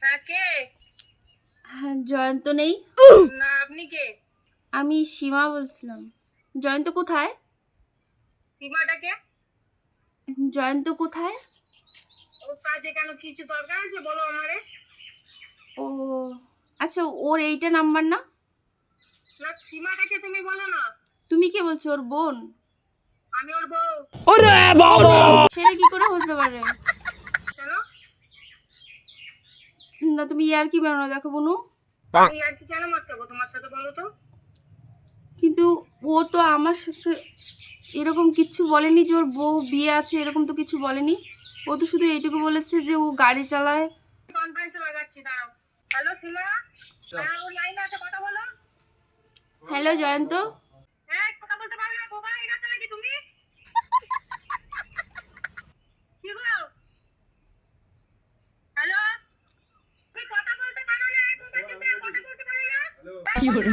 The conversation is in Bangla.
হ্যাঁ, কে? হ্যাঁ, জয়ন্ত নেই? না, আপনি কে? আমি সীমা বলছিলাম। জয়ন্ত কোথায়? সীমাটা কে? জয়ন্ত কোথায়? ওর কাজে কেন, কিছু দরকার আছে বলো আমারে। ও আচ্ছা, ওর এইটা নাম্বার না? না, সীমাটাকে তুমি বলো না। তুমি কে বলছো? ওর বোন? আমি ওর বউ। সেটা কি করে হতে পারে? কেন? না, তুমি ইয়ার কি বেরোনো দেখো বনু। আমি আর কি কেন মারতে যাবো তোমার সাথে বলো তো? কিন্তু ও তো আমার সাথে এরকম কিছু বলেনি যে ওর বউ বিয়ে আছে, এরকম তো কিছু বলেনি। ও তো শুধু এইটুকু বলেছে যে ও গাড়ি চালায়। কনফারেন্সে লাগাচ্ছি, দাঁড়াও। হ্যালো সীমা, হ্যাঁ ওর লাইনে আছে, কথা বলো। হ্যালো জয়ন্ত। হ্যাঁ, কথা বলতে পারো না? বোবা হয়ে গেছো নাকি তুমি? কি গো? হ্যালো, তুমি কথা বলতে পারো না? এই বোবা ছেলে কথা বলতে পারো না? কি বলে?